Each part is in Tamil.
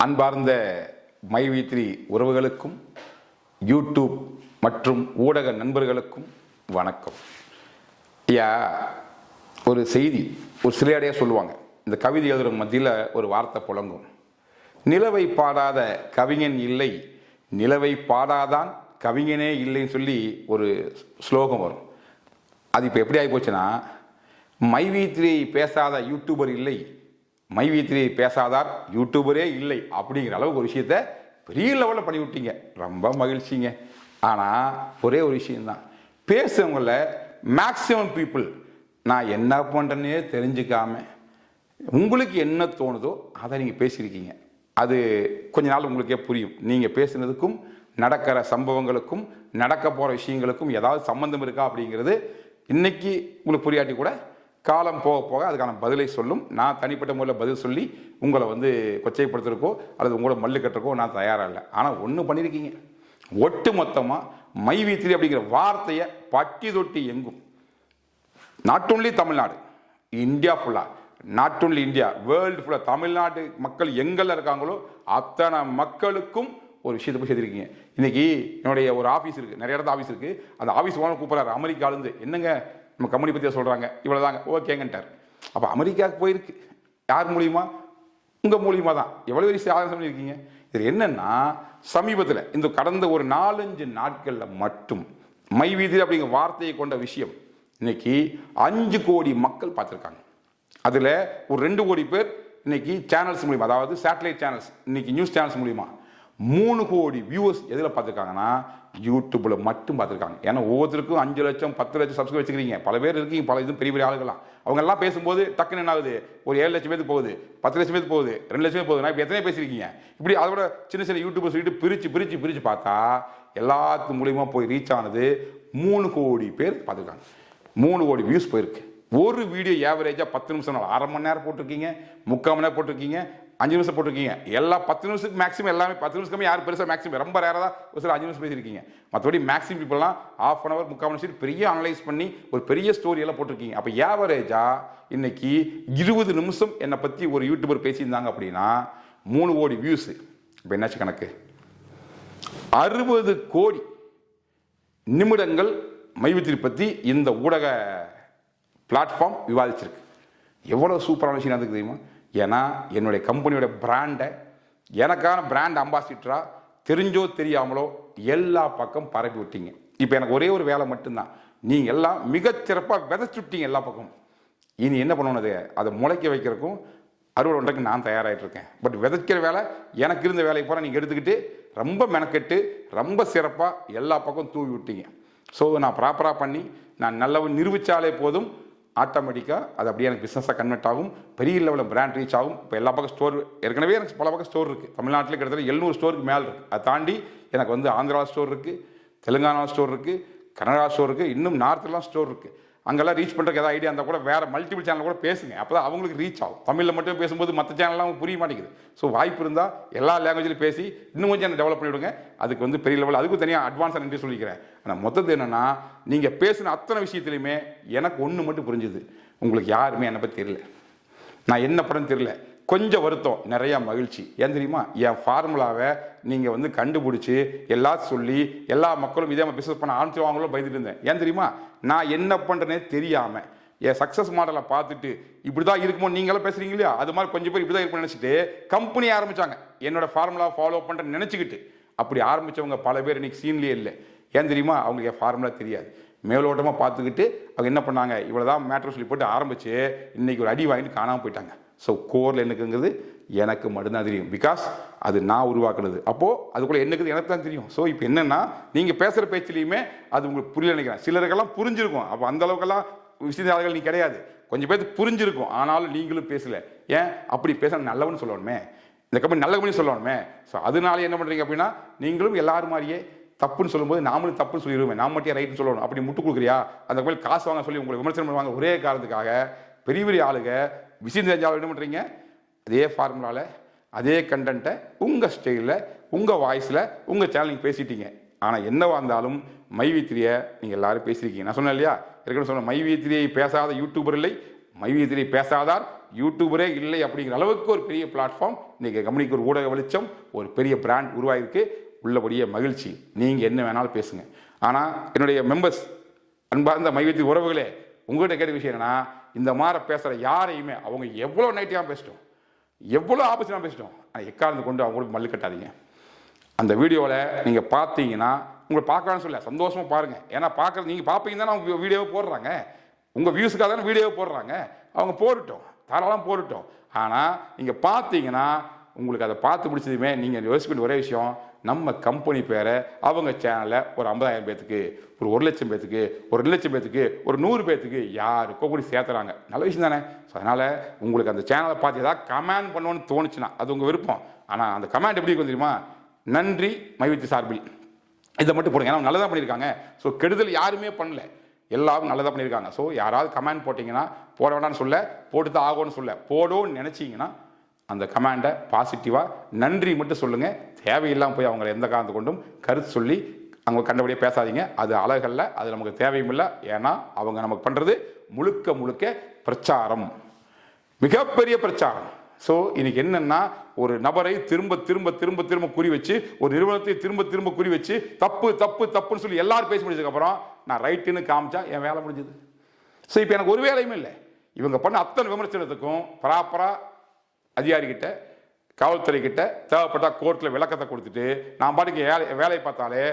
அன்பார்ந்த மைவி3 உறவுகளுக்கும் யூடியூப் மற்றும் ஊடக நண்பர்களுக்கும் வணக்கம். ஐயா, ஒரு செய்தி ஒரு சிலையடையாக சொல்லுவாங்க. இந்த கவிதை எழுதுகிற மத்தியில் ஒரு வார்த்தை புழங்கும். நிலவை பாடாத கவிஞன் இல்லை, நிலவை பாடாதான் கவிஞனே இல்லைன்னு சொல்லி ஒரு ஸ்லோகம் வரும். அது இப்போ எப்படி ஆகி போச்சுன்னா, மைவி3 பேசாத யூடியூபர் இல்லை, மைவி3 பேசாதார் யூடியூபரே இல்லை அப்படிங்கிற அளவுக்கு ஒரு விஷயத்த பெரிய லெவலில் பண்ணி விட்டீங்க. ரொம்ப மகிழ்ச்சிங்க. ஆனால் ஒரே ஒரு விஷயம்தான், பேசுறவங்கள மேக்சிமம் பீப்புள் நான் என்ன பண்ணுறேன்னே தெரிஞ்சுக்காம உங்களுக்கு என்ன தோணுதோ அதை நீங்கள் பேசியிருக்கீங்க. அது கொஞ்ச நாள் உங்களுக்கே புரியும். நீங்கள் பேசுனதுக்கும் நடக்கிற சம்பவங்களுக்கும் நடக்க போகிற விஷயங்களுக்கும் ஏதாவது சம்மந்தம் இருக்கா அப்படிங்கிறது இன்னைக்கு உங்களுக்கு புரியாட்டி கூட காலம் போக போக அதுக்கான பதிலை சொல்லும். நான் தனிப்பட்ட முறையில் பதில் சொல்லி உங்களை கொச்சைப்படுத்துறக்கோ அல்லது உங்களோட மல்லு கட்டுறக்கோ நான் தயாராக இல்லை. ஆனால் ஒன்று பண்ணியிருக்கீங்க, ஒட்டு மொத்தமாக மைவி3 அப்படிங்கிற வார்த்தையை பட்டி தொட்டி எங்கும், நாட் ஓன்லி தமிழ்நாடு, இந்தியா ஃபுல்லாக, நாட் ஓன்லி இந்தியா, வேர்ல்டு ஃபுல்லாக, தமிழ்நாட்டு மக்கள் எங்கெல்லாம் இருக்காங்களோ அத்தனை மக்களுக்கும் ஒரு விஷயத்தை போய் செய்திருக்கீங்க. இன்னைக்கு என்னுடைய ஒரு ஆஃபீஸ் இருக்குது, நிறைய இடத்துல ஆஃபீஸ் இருக்குது. அந்த ஆஃபீஸ் ஓனர் கூப்பிட்றாரு அமெரிக்காலேருந்து, என்னங்க நம்ம கம்பெனி பற்றியா சொல்கிறாங்க, இவ்வளோதாங்க, ஓகேங்கன்ட்டார். அப்போ அமெரிக்காவுக்கு போயிருக்கு யார் மூலியமா? உங்கள் மூலியமா தான். எவ்வளோ பெரிய சாதனை பண்ணியிருக்கீங்க. இது என்னன்னா, சமீபத்தில் இந்த கடந்த ஒரு 4-5 நாட்களில் மட்டும் மைவி3 அப்படிங்கிற வார்த்தையை கொண்ட விஷயம் இன்னைக்கு 5 கோடி மக்கள் பார்த்துருக்காங்க. அதில் ஒரு 2 கோடி பேர் இன்னைக்கு சேனல்ஸ் மூலியமா, அதாவது சேட்டலைட் சேனல்ஸ், இன்னைக்கு நியூஸ் சேனல்ஸ் மூலியமா 3 கோடி வியூவர்ஸ் எதில் பார்த்துருக்காங்கன்னா யூடியூப்ல மட்டும் பார்த்துருக்காங்க. ஏன்னா ஒவ்வொருத்தருக்கும் 5 லட்சம் 10 லட்சம் சப்ஸ்கிரைப் வச்சுக்கிறீங்க, பல பேர் இருக்கீங்க, பல இது பெரிய பெரிய ஆளுகளாம். அவங்க எல்லாம் பேசும்போது டக்குன்னு என்ன ஆகுது, ஒரு 7 லட்சம் பேருக்கு போகுது, 10 லட்சம் பேருக்கு போகுது, 2 லட்சம் பேர் போகுது. நான் இப்போ எத்தனை பேசியிருக்கீங்க? இப்படி அதோட சின்ன சின்ன யூடியூபர் சொல்லிட்டு பிரித்து பார்த்தா எல்லாத்து மூலியமா போய் ரீச் ஆனது 3 கோடி பேர் பார்த்துருக்காங்க. 3 கோடி வியூஸ் போயிருக்கு. ஒரு வீடியோ ஏவரேஜாக 10 நிமிஷம், அரை மணி நேரம் போட்டிருக்கீங்க, 3/4 மணி நேரம் போட்டிருக்கீங்க, 5 நிமிஷம் போட்டிருக்கீங்க. எல்லா 10 நிமிஷத்துக்கு மேக்ஸிமம், எல்லாமே 10 நிமிஷம் யாரும் பெருசாக மேக்ஸிமம், ரொம்ப ரேராக தான் ஒரு சில 5 நிமிஷம் பேசியிருக்கீங்க. மற்றபடி மேக்ஸிமம் பீப்புளெலாம் 1/2 hour 3/4 நிமிஷம் பெரிய அனலைஸ் பண்ணி ஒரு பெரிய ஸ்டோரி எல்லாம் போட்டிருக்கீங்க. அப்போ ஏவரேஜாக இன்னைக்கு 20 நிமிஷம் என்னை பற்றி ஒரு யூடியூபர் பேசியிருந்தாங்க அப்படின்னா 3 கோடி வியூஸ். இப்போ என்னாச்சு கணக்கு? 60 கோடி நிமிடங்கள் மைவி3 பற்றி இந்த ஊடக பிளாட்ஃபார்ம் விவாதிச்சிருக்கு. எவ்வளோ சூப்பரான விஷயம் அதுக்கு தெரியுமா? ஏன்னா என்னுடைய கம்பெனியோட பிராண்டை எனக்கான பிராண்ட் அம்பாசிடரா தெரிஞ்சோ தெரியாமலோ எல்லா பக்கம் பரப்பி விட்டீங்க. இப்போ எனக்கு ஒரே ஒரு வேலை மட்டும்தான், நீங்கள் எல்லாம் மிகச்சிறப்பாக விதைச்சுட்டீங்க எல்லா பக்கம். இனி என்ன பண்ணணும், அதை முளைக்க வைக்கிறதுக்கும் அறுவடை ஒன்றைக்கு நான் தயாராகிட்டு இருக்கேன். பட் விதைக்கிற வேலை எனக்கு இருந்த வேலையை போகிற நீங்கள் எடுத்துக்கிட்டு ரொம்ப மெனக்கெட்டு ரொம்ப சிறப்பாக எல்லா பக்கம் தூவி விட்டீங்க. ஸோ நான் ப்ராப்பராக பண்ணி நான் நல்லவன் நிரூபித்தாலே போதும், ஆட்டோமேட்டிக்காக அது அப்படியே எனக்கு பிஸ்னஸாக கன்வெர்ட் ஆகும், பெரிய லெவலில் பிராண்ட் ரீச் ஆகும். இப்போ எல்லா பக்கம் ஸ்டோர், ஏற்கனவே எனக்கு பல பக்கம் ஸ்டோர் இருக்குது. தமிழ்நாட்டில் கிட்டத்தட்ட 700 ஸ்டோருக்கு மேலே இருக்குது. அதை தாண்டி எனக்கு ஆந்திரா ஸ்டோர் இருக்குது, தெலுங்கானா ஸ்டோர் இருக்குது, கனடா ஸ்டோர் இருக்குது, இன்னும் நார்த்லாம் ஸ்டோர் இருக்குது. அங்கெல்லாம் ரீச் பண்ணுறதுக்கு ஏதாவது ஐடியா இருந்தால் கூட வேறு மல்டிபிள் சேனல் கூட பேசுங்க, அப்போ தான் அவங்களுக்கு ரீச் ஆகும். தமிழில் மட்டும் பேசும்போது மற்ற சேனல்லாம் புரிய மாட்டேங்குது. ஸோ வாய்ப்பு இருந்தால் எல்லா லாங்குவேஜிலும் பேசி இன்னும் கொஞ்சம் என்ன டெவலப் பண்ணிவிடுங்க. அதுக்கு பெரிய லெவல், அதுக்கும் தனியாக அட்வான்ஸாக நன்றி சொல்லிக்கிறேன். ஆனால் மொத்தத்து என்னென்னா, நீங்கள் பேசின அத்தனை விஷயத்துலையுமே எனக்கு ஒன்று மட்டும் புரிஞ்சுது, உங்களுக்கு யாருமே என்னை பற்றி தெரியல, நான் என்ன படம் தெரியல. கொஞ்சம் வருத்தம், நிறையா மகிழ்ச்சி. ஏன் தெரியுமா? என் ஃபார்முலாவை நீங்கள் கண்டுபிடிச்சி எல்லாத்தையும் சொல்லி எல்லா மக்களும் இதே மாதிரி பிஸ்னஸ் பண்ண ஆரம்பிச்சுவாங்களோ பயந்துட்டு இருந்தேன். ஏன் தெரியுமா? நான் என்ன பண்ணுறேனே தெரியாமல் என் சக்ஸஸ் மாடலை பார்த்துட்டு இப்படி தான் இருக்குமோ நீங்களும் பேசுகிறீங்க இல்லையா, அது மாதிரி கொஞ்சம் பேர் இப்படி தான் இருக்குன்னு நினச்சிட்டு கம்பெனி ஆரம்பித்தாங்க. என்னோட ஃபார்முலா ஃபாலோ பண்ணுறேன்னு நினச்சிக்கிட்டு அப்படி ஆரம்பித்தவங்க பல பேர் இன்றைக்கி சீன்லேயே இல்லை. ஏன் தெரியுமா? அவங்களுக்கு என் ஃபார்முலா தெரியாது. மேலோட்டமாக பார்த்துக்கிட்டு அவங்க என்ன பண்ணாங்க, இவ்வளோ தான் மேட்ரு சொல்லி போட்டு ஆரம்பித்து இன்றைக்கி ஒரு அடி வாங்கிட்டு காணாமல் போயிட்டாங்க. ஸோ கோரில் என்னக்குங்கிறது எனக்கு மட்டும்தான் தெரியும், பிகாஸ் அது நான் உருவாக்குனது. அப்போது அதுக்குள்ளே என்னக்குது எனக்கு தான் தெரியும். ஸோ இப்போ என்னென்னா, நீங்கள் பேசுகிற பேச்சிலையுமே அது உங்களுக்கு புரியல நினைக்கிறேன். சிலருக்கெல்லாம் புரிஞ்சிருக்கும், அப்போ அந்த அளவுக்கெல்லாம் விஷயங்கள் நீ கிடையாது, கொஞ்சம் பேருக்கு புரிஞ்சிருக்கும். ஆனாலும் நீங்களும் பேசலை. ஏன் அப்படி பேச? நல்லவன்னு சொல்லணுமே, இந்த கம்பெனி நல்ல கம்பெனி சொல்லணுமே. ஸோ அதனால என்ன பண்ணுறீங்க அப்படின்னா, நீங்களும் எல்லாரும் மாதிரியே தப்புன்னு சொல்லும்போது நாமளும் தப்புன்னு சொல்லிடுவேன், நான் மட்டும் ரைட்டுன்னு சொல்லணும். அப்படி முட்டு கொடுக்குறியா, அந்த கோயில் காசு வாங்க சொல்லி உங்களுக்கு விமர்சனம் பண்ணுவாங்க. ஒரே காரணத்துக்காக பெரிய பெரிய ஆளுங்க விஷயம் தெரிஞ்சாலும் என்ன பண்ணுறீங்க, அதே ஃபார்முலாவில் அதே கண்டென்ட்டை உங்கள் ஸ்டைலில் உங்கள் வாய்ஸில் உங்கள் சேனல் பேசிட்டீங்க. ஆனால் என்னவா இருந்தாலும் மைவி3 நீங்கள் எல்லாரும் பேசியிருக்கீங்க. நான் சொன்னேன் இல்லையா, ஏற்கனவே சொன்ன மைவி3 பேசாத யூடியூபர் இல்லை, மைவி3 பேசாதார் யூடியூபரே இல்லை அப்படிங்கிற அளவுக்கு ஒரு பெரிய பிளாட்ஃபார்ம் இன்னைக்கு கம்பெனிக்கு ஒரு ஊடக வெளிச்சம், ஒரு பெரிய பிராண்ட் உருவாயிருக்கு. உள்ளபடியே மகிழ்ச்சி. நீங்கள் என்ன வேணாலும் பேசுங்க. ஆனால் என்னுடைய மெம்பர்ஸ், அன்பார்ந்த மைவி3 உறவுகளே, உங்கள்கிட்ட கேட்ட விஷயம் என்னன்னா, இந்த மாதிரி பேசுகிற யாரையுமே அவங்க எவ்வளோ நைட்டியாக பேசிட்டோம், எவ்வளோ ஆப்போசிட்டாக பேசிட்டோம், ஆனால் எக்கார்ந்து கொண்டு அவங்களுக்கு மல்லு கட்டாதீங்க. அந்த வீடியோவில் நீங்கள் பார்த்தீங்கன்னா உங்களை பார்க்கலான்னு சொல்ல சந்தோஷமாக பாருங்கள். ஏன்னா பார்க்குறது நீங்கள் பார்ப்பீங்க தானே அவங்க வீடியோவை போடுறாங்க. உங்கள் வியூஸுக்காக தானே வீடியோவை போடுறாங்க. அவங்க போடட்டும், தாராளம் போடட்டும். ஆனால் நீங்கள் பார்த்தீங்கன்னா உங்களுக்கு அதை பார்த்து பிடிச்சதுமே நீங்கள் யோசிக்க வேண்டிய ஒரே விஷயம், நம்ம கம்பெனி பேரை அவங்க சேனலில் ஒரு 50,000 பேத்துக்கு, ஒரு 1 லட்சம் பேத்துக்கு, ஒரு 2 லட்சம் பேத்துக்கு, ஒரு 100 பேத்துக்கு யாருக்கோ கூட சேர்த்துறாங்க. நல்ல விஷயம் தானே. ஸோ அதனால் உங்களுக்கு அந்த சேனலை பார்த்து ஏதாவது கமெண்ட் பண்ணணும்னு தோணுச்சுன்னா அது உங்கள் விருப்பம். ஆனால் அந்த கமெண்ட் எப்படி இருக்கும் தெரியுமா? நன்றி மைவி3 சார்பில், இதை மட்டும் போடுங்க. ஏன்னா நல்லதாக பண்ணியிருக்காங்க. ஸோ கெடுதல் யாருமே பண்ணல, எல்லாரும் நல்லதாக பண்ணியிருக்காங்க. ஸோ யாராவது கமெண்ட் போட்டிங்கன்னா போட வேண்டாம்னு சொல்ல, போட்டு தான் ஆகும்னு சொல்ல, போடும்னு நினச்சிங்கன்னா அந்த கமெண்டை பாசிட்டிவாக நன்றி மட்டும் சொல்லுங்கள். தேவையில்லாமல் போய் அவங்களை எந்த காரணத்தை கொண்டும் கருத்து சொல்லி அவங்க கண்டபடியே பேசாதீங்க. அது அழகல்ல, அது நமக்கு தேவையும் இல்லை. ஏன்னா அவங்க நமக்கு பண்ணுறது முழுக்க முழுக்க பிரச்சாரம், மிகப்பெரிய பிரச்சாரம். ஸோ இன்னைக்கு என்னன்னா, ஒரு நபரை திரும்ப திரும்ப திரும்ப திரும்ப குறி வச்சு, ஒரு நிறுவனத்தை திரும்ப திரும்ப குறி வச்சு தப்பு தப்பு தப்புன்னு சொல்லி எல்லாரும் பேசி முடிச்சதுக்கப்புறம் நான் ரைட்டுன்னு காமிச்சா என் வேலை முடிஞ்சது. ஸோ இப்போ எனக்கு ஒரு வேலையுமே இல்லை. இவங்க பண்ண அத்தனை விமர்சனத்துக்கும் ப்ராப்பராக அதிகாரிகிட்ட, காவல்துறை கிட்ட தேவைப்பட்ட கோர்ட்டில் விளக்கத்தை கொடுத்துட்டு நான் பாட்டுக்கு வேலையை பார்த்தாலே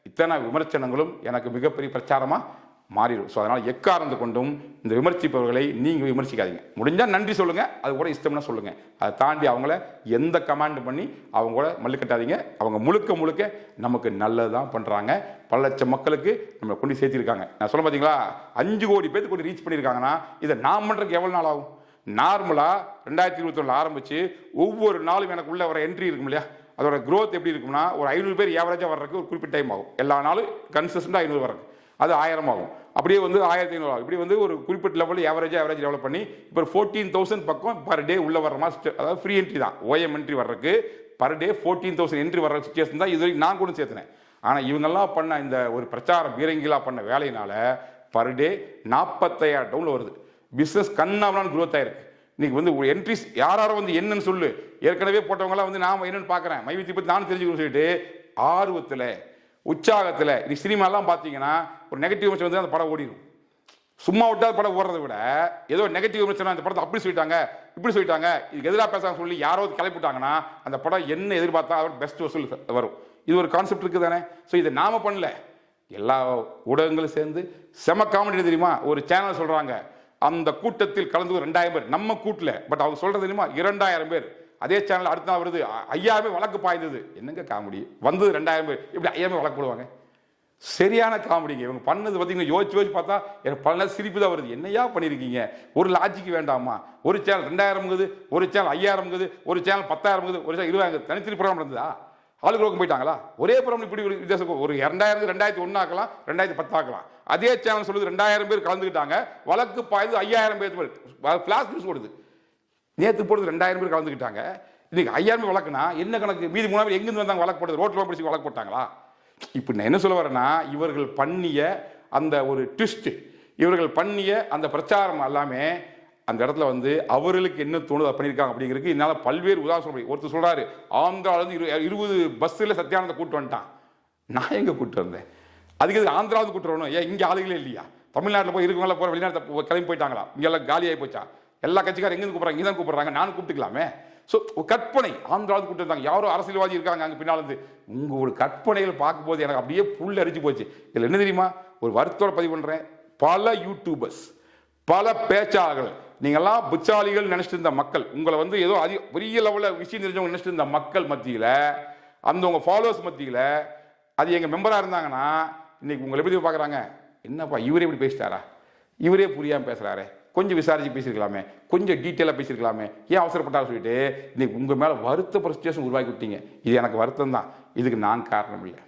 இத்தனை விமர்சனங்களும் எனக்கு மிகப்பெரிய பிரச்சாரமாக மாறிடும். ஸோ அதனால் எக்காரணத்தை கொண்டும் இந்த விமர்சிப்பவர்களை நீங்கள் விமர்சிக்காதீங்க. முடிஞ்சால் நன்றி சொல்லுங்கள், அது கூட இஷ்டம்னா சொல்லுங்கள். அதை தாண்டி அவங்கள எந்த கமாண்ட் பண்ணி அவங்க கூட மல்லுக்கட்டாதீங்க. அவங்க முழுக்க முழுக்க நமக்கு நல்லது தான் பண்ணுறாங்க. பல லட்சம் மக்களுக்கு நம்மளை கொண்டு சேர்த்திருக்காங்க. நான் சொல்ல பார்த்தீங்களா, 5 கோடி பேருக்கு கொண்டு ரீச் பண்ணியிருக்காங்கன்னா இதை நான் பண்ணுறதுக்கு எவ்வளோ நாள் ஆகும்? நார்மலாக 2021 ஆரம்பித்து ஒவ்வொரு நாளும் எனக்கு உள்ள வர என்ட்ரி இருக்கும் இல்லையா, அதோட க்ரோத் எப்படி இருக்கும்னா, ஒரு 500 பேர் ஏவரேஜாக வர்றதுக்கு ஒரு குறிப்பிட்ட டைம் ஆகும். எல்லா நாளும் கன்சிஸ்டண்டாக 500 வர்றதுக்கு அது 1000 ஆகும். அப்படியே வந்து 1500 ஆகும். இப்படி வந்து ஒரு குறிப்பிட்ட லெவலில் ஏவரேஜ் டெவலப் பண்ணி இப்போ 14,000 பக்கம் பர் டே உள்ள வர மாதிரி, அதாவது ஃப்ரீ என்ட்ரி தான், ஓஎம் என்ட்ரி வர்றதுக்கு பர் டே 14,000 என்ட்ரி வர்ற சுச்சுவேஷன் தான் இது வரைக்கும் நான் கூட சேர்த்துனேன். ஆனால் இவங்கெல்லாம் பண்ண இந்த ஒரு பிரச்சார பீரங்கிலாம் பண்ண வேலையினால பர் டே 45,000 டவுன்ல வருது. பிஸ்னஸ் கண்ணாமலான க்ரோத் ஆயிருக்கு. இன்னைக்கு வந்து என்ட்ரிஸ் யாரும் வந்து என்னன்னு சொல்லு, ஏற்கனவே போட்டவங்களாம் வந்து நான் என்னன்னு பார்க்குறேன், மைவி3 பற்றி நானும் தெரிஞ்சுக்கணும்னு சொல்லிட்டு ஆர்வத்தில் உற்சாகத்தில். இன்னைக்கு சினிமாலாம் பார்த்தீங்கன்னா ஒரு நெகட்டிவ் விமர்சனம் வந்து அந்த படம் ஓடிடும். சும்மா விட்டால் படம் ஓடுறதை விட ஏதோ நெகட்டிவ் விமர்சனம், அந்த படத்தை அப்படி சொல்லிட்டாங்க இப்படி சொல்லிட்டாங்க, இதுக்கு எதிராக பேசாமல் சொல்லி யாராவது கிளப்பிட்டாங்கன்னா அந்த படம் என்ன எதிர்பார்த்தா அதோட பெஸ்ட் வசூல் வரும். இது ஒரு கான்செப்ட் இருக்குது தானே. ஸோ இதை நாம பண்ணல, எல்லா ஊடகங்களும் சேர்ந்து செம காமெடி தெரியுமா. ஒரு சேனல் சொல்கிறாங்க, அந்த கூட்டத்தில் கலந்து 2000 பேர், நம்ம கூட்டில், பட் அவங்க சொல்றது தெரியுமா 2000 பேர். அதே சேனல் அடுத்த நாள் வருது 5000 வழக்கு பாய்ந்தது. என்னங்க காமெடி, வந்தது 2000 பேர், இப்படி 5000 வழக்கு போடுவாங்க. சரியான காமெடிங்க இவங்க பண்ணது. பார்த்தீங்கன்னா யோசிச்சு பார்த்தா எனக்கு பல நேரம் சிரிப்பு தான் வருது. என்னையா பண்ணியிருக்கீங்க, ஒரு லாஜிக் வேண்டாமா? ஒரு சேனல் 2000, ஒரு சேனல் 5000, ஒரு சேனல் 10,000, ஒரு சேனல் 20,000, தனித்தனி ப்ரோக்ராம் இருந்ததா? ஆளுக்கு போயிட்டாங்களா? ஒரே ப்ரோக்ராம் இப்படி ஒரு 2000 2001 ஆக்கலாம், 2010 ஆக்கலாம். அதே சேனல் சொல்லுது 2000 பேர் கலந்துக்கிட்டாங்க, வழக்கு பாயுது 5000 பேர். ஃபிளாஷ் நியூஸ் போடுது, நேற்று போடுது 2000 பேர் கலந்துக்கிட்டாங்க. இன்னைக்கு 5000 பேர் வழக்குனா என்ன கணக்கு? மீதி 3 பேர் எங்கிருந்து வந்தாங்க வழக்கு போடுறது? ரோட்டில் பிடிச்சி வழக்கு போட்டாங்களா? இப்போ நான் என்ன சொல்ல வரேன்னா, இவர்கள் பண்ணிய அந்த ஒரு ட்விஸ்ட், இவர்கள் பண்ணிய அந்த பிரச்சாரம் எல்லாமே அந்த இடத்துல வந்து அவர்களுக்கு என்ன தோணுதோ பண்ணியிருக்காங்க அப்படிங்கிறதுக்கு என்னால் பல்வேறு உதாரணம் சொல்ல முடியும். ஒருத்தர் சொல்றாரு, ஆந்திராவிலிருந்து 20 பஸ்ஸில் சத்யானந்த கூட்டு வந்துட்டான். நான் எங்கே கூப்பிட்டு வந்தேன்? அதுக்கு எதுக்கு ஆந்திராவது கூட்டு வரணும்? ஏன் இங்கே ஆளுகளே இல்லையா? தமிழ்நாட்டில் போய் இருக்கவங்கள போகிற வெளிநாட்டில் கிளம்பி போயிட்டாங்களா? இங்கெல்லாம் காலியாகி போச்சா? எல்லா கட்சிக்காரும் எங்கே கூப்பிட்றாங்க? இங்கே தான் கூப்பிட்றாங்க, நானும் கூப்பிட்டுக்கலாமே. ஸோ கற்பனை, ஆந்திராவது கூப்பிட்டு இருந்தாங்க, யாரோ அரசியல்வாதி இருக்காங்க அங்கே பின்னால் இருந்து. உங்களோட கற்பனைகள் பார்க்கும்போது எனக்கு அப்படியே புல் அரிச்சு போச்சு. இதில் என்ன தெரியுமா, ஒரு வருத்தோட பதிவு பண்ணுறேன், பல யூடியூபர்ஸ், பல பேச்சாளர்கள், நீங்கள்லாம் புச்சாலிகள் நினைச்சிட்டு இருந்த மக்கள், உங்களை வந்து ஏதோ பெரிய லெவலில் விஷயம் தெரிஞ்சவங்க நினைச்சிட்டு இருந்த மக்கள் மத்தியில், அந்த உங்கள் ஃபாலோவர்ஸ் மத்தியில் அது எங்கள் மெம்பராக இருந்தாங்கன்னா இன்னைக்கு உங்களை எப்படி பார்க்குறாங்க, என்னப்பா இவரே இப்படி பேசிட்டாரா, இவரே புரியாமல் பேசுகிறாரு, கொஞ்சம் விசாரிச்சு பேசியிருக்கலாமே, கொஞ்சம் டீட்டெயிலாக பேசியிருக்கலாமே, ஏன் அவசரப்பட்டாலும் சொல்லிட்டு இன்னைக்கு உங்கள் மேலே வருத்தப்படுற சிச்சுவேஷன் உருவாக்கி விட்டீங்க. இது எனக்கு வருத்தம் தான், இதுக்கு நான் காரணம் இல்லை.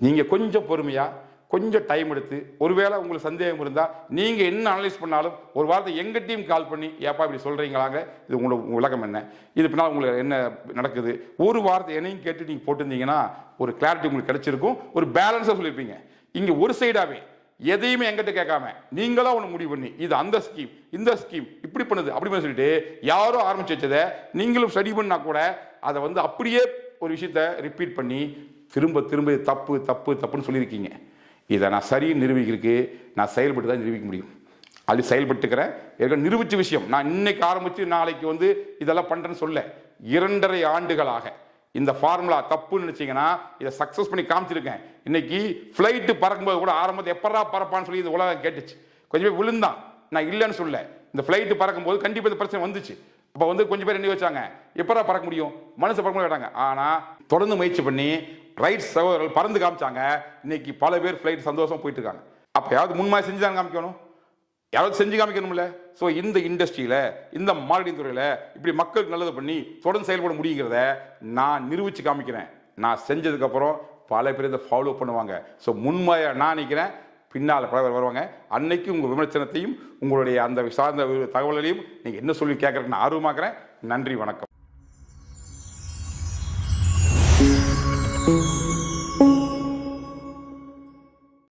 நீங்கள் கொஞ்சம் பொறுமையாக கொஞ்சம் டைம் எடுத்து, ஒருவேளை உங்களுக்கு சந்தேகம் இருந்தால் நீங்கள் என்ன அனலைஸ் பண்ணாலும் ஒரு வார்த்தை எங்கள் டீம் கால் பண்ணி, ஏப்பா இப்படி சொல்கிறீங்களாங்க, இது உங்களோட விளக்கம் என்ன, இது பின்னால் உங்களுக்கு என்ன நடக்குது, ஒரு வார்த்தை என்னையும் கேட்டு நீங்கள் போட்டிருந்தீங்கன்னா ஒரு கிளாரிட்டி உங்களுக்கு கிடைச்சிருக்கும், ஒரு பேலன்ஸாக சொல்லியிருப்பீங்க. இங்கே ஒரு சைடாகவே எதையுமே எங்கிட்ட கேட்காம நீங்களா ஒன்று முடிவு பண்ணி இது அந்த ஸ்கீம் இந்த ஸ்கீம் இப்படி பண்ணுது அப்படி பண்ண சொல்லிட்டு யாரோ ஆரம்பிச்சு வச்சதை நீங்களும் ஸ்டடி பண்ணா கூட அதை வந்து அப்படியே ஒரு விஷயத்த ரிப்பீட் பண்ணி திரும்ப திரும்ப தப்பு தப்பு தப்புன்னு சொல்லியிருக்கீங்க. இதை நான் சரின்னு நிரூபிக்கிறதுக்கு நான் செயல்பட்டு தான் நிரூபிக்க முடியும். அது செயல்பட்டுக்கிறேன். நிரூபிச்ச விஷயம் நான் இன்னைக்கு ஆரம்பிச்சு நாளைக்கு வந்து இதெல்லாம் பண்றேன்னு சொல்ல 2.5 ஆண்டுகளாக இந்த ஃபார்முலா தப்புன்னு நினைச்சீங்கன்னா இதை சக்சஸ் பண்ணி காமிச்சிருக்கேன். இன்னைக்கு ஃபிளைட்டு பறக்கும்போது கூட ஆரம்பத்தில் எப்படா பறப்பான்னு சொல்லி இந்த உலகம் கேட்டுச்சு. கொஞ்சம் பேர் விழுந்தான், நான் இல்லைன்னு சொல்ல. இந்த ஃபிளைட்டு பறக்கும்போது கண்டிப்பாக இந்த பிரச்சனை வந்துச்சு. அப்போ வந்து கொஞ்சம் பேர் என்ன வச்சாங்க, எப்படா பறக்க முடியும், மனசை பறக்க கேட்டாங்க. ஆனால் தொடர்ந்து முயற்சி பண்ணி ரைட் சகோதரர்கள் பறந்து காமிச்சாங்க. இன்னைக்கு பல பேர் ஃபிளைட் சந்தோஷம் போயிட்டு இருக்காங்க. அப்போ யாவது முன்மாதிரி செஞ்சு தான் காமிக்கணும், யாராவது செஞ்சு காமிக்கணும்ல. ஸோ இந்த இண்டஸ்ட்ரியில் இந்த மார்க்கெட்டிங் துறையில் இப்படி மக்களுக்கு நல்லது பண்ணி தொடர்ந்து செயல்பட முடியுங்கிறத நான் நிரூபித்து காமிக்கிறேன். நான் செஞ்சதுக்கப்புறம் பல பேர் இதை ஃபாலோ பண்ணுவாங்க. ஸோ முன்மாதிரியாக நான் நினைக்கிறேன், பின்னால் பல பேர் வருவாங்க. அன்னைக்கு உங்கள் விமர்சனத்தையும் உங்களுடைய அந்த சார்ந்த தகவல்களையும் நீங்கள் என்ன சொல்லி கேட்குறதுக்கு நான் ஆர்வமாக்குறேன். நன்றி, வணக்கம்.